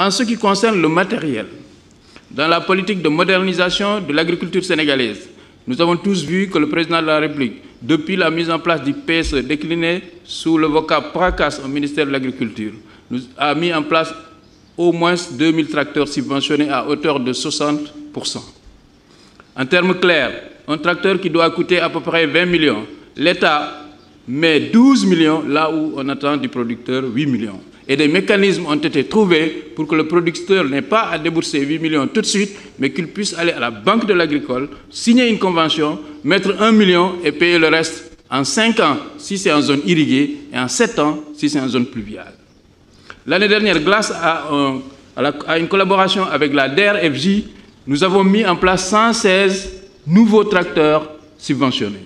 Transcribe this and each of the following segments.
En ce qui concerne le matériel, dans la politique de modernisation de l'agriculture sénégalaise, nous avons tous vu que le président de la République, depuis la mise en place du PSE décliné sous le vocable PRACAS au ministère de l'Agriculture, nous a mis en place au moins 2000 tracteurs subventionnés à hauteur de 60%. En termes clairs, un tracteur qui doit coûter à peu près 20 millions, l'État met 12 millions là où on attend du producteur 8 millions. Et des mécanismes ont été trouvés pour que le producteur n'ait pas à débourser 8 millions tout de suite, mais qu'il puisse aller à la Banque de l'Agricole, signer une convention, mettre 1 million et payer le reste en 5 ans si c'est en zone irriguée et en 7 ans si c'est en zone pluviale. L'année dernière, grâce à une collaboration avec la DER/FJ, nous avons mis en place 116 nouveaux tracteurs subventionnés.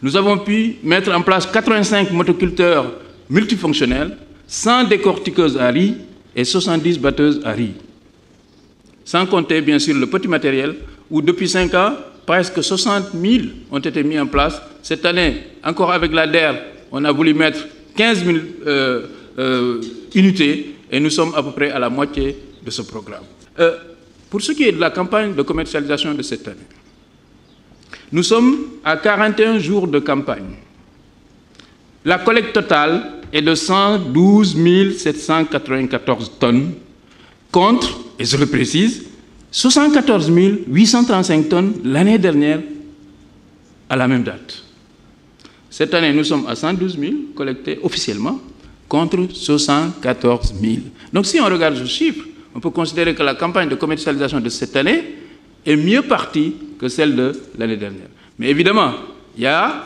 Nous avons pu mettre en place 85 motoculteurs multifonctionnels, 100 décortiqueuses à riz et 70 batteuses à riz. Sans compter, bien sûr, le petit matériel, où depuis 5 ans, presque 60 000 ont été mis en place. Cette année, encore avec la DER, on a voulu mettre 15 000 unités et nous sommes à peu près à la moitié de ce programme. Pour ce qui est de la campagne de commercialisation de cette année, nous sommes à 41 jours de campagne. La collecte totale est de 112 794 tonnes contre, et je le précise, 74 835 tonnes l'année dernière à la même date. Cette année, nous sommes à 112 000 collectés officiellement contre 74 000. Donc si on regarde ce chiffre, on peut considérer que la campagne de commercialisation de cette année est mieux partie que celle de l'année dernière. Mais évidemment, il y a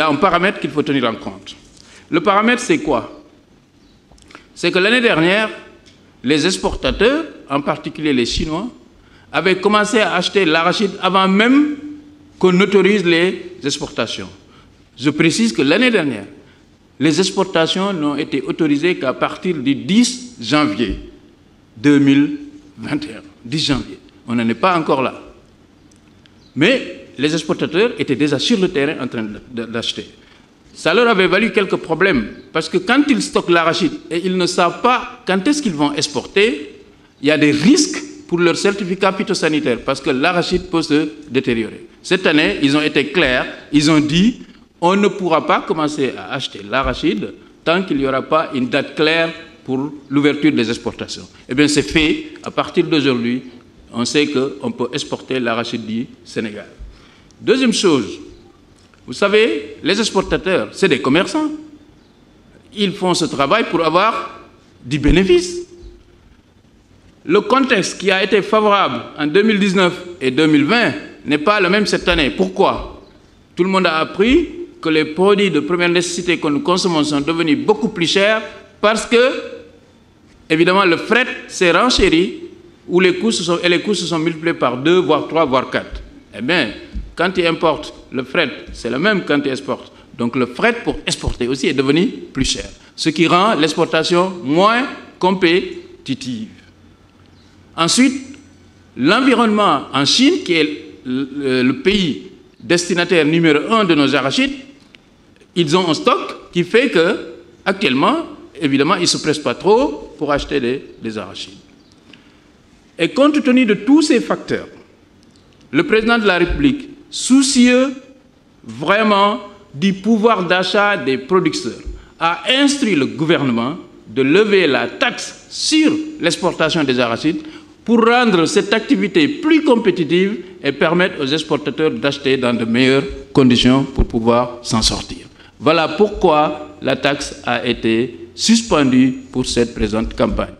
un paramètre qu'il faut tenir en compte. Le paramètre, c'est quoi? C'est que l'année dernière, les exportateurs, en particulier les Chinois, avaient commencé à acheter l'arachide avant même qu'on autorise les exportations. Je précise que l'année dernière, les exportations n'ont été autorisées qu'à partir du 10 janvier 2021. 10 janvier. On n'en est pas encore là. Mais les exportateurs étaient déjà sur le terrain en train d'acheter. Ça leur avait valu quelques problèmes, parce que quand ils stockent l'arachide et ils ne savent pas quand est-ce qu'ils vont exporter, il y a des risques pour leur certificat phytosanitaire, parce que l'arachide peut se détériorer. Cette année, ils ont été clairs, ils ont dit on ne pourra pas commencer à acheter l'arachide tant qu'il n'y aura pas une date claire pour l'ouverture des exportations. Eh bien, c'est fait. À partir d'aujourd'hui, on sait qu'on peut exporter l'arachide du Sénégal. Deuxième chose, vous savez, les exportateurs, c'est des commerçants. Ils font ce travail pour avoir du bénéfice. Le contexte qui a été favorable en 2019 et 2020 n'est pas le même cette année. Pourquoi? Tout le monde a appris que les produits de première nécessité que nous consommons sont devenus beaucoup plus chers parce que, évidemment, le fret s'est renchéri où les coûts se sont multipliés par 2, voire 3, voire 4. Eh bien, quand tu importes, le fret, c'est le même quand tu exportes. Donc le fret pour exporter aussi est devenu plus cher, ce qui rend l'exportation moins compétitive. Ensuite, l'environnement en Chine, qui est le pays destinataire numéro 1 de nos arachides, ils ont un stock qui fait qu'actuellement, évidemment, ils ne se pressent pas trop pour acheter des arachides. Et compte tenu de tous ces facteurs, le président de la République, soucieux vraiment du pouvoir d'achat des producteurs, a instruit le gouvernement de lever la taxe sur l'exportation des arachides pour rendre cette activité plus compétitive et permettre aux exportateurs d'acheter dans de meilleures conditions pour pouvoir s'en sortir. Voilà pourquoi la taxe a été suspendue pour cette présente campagne.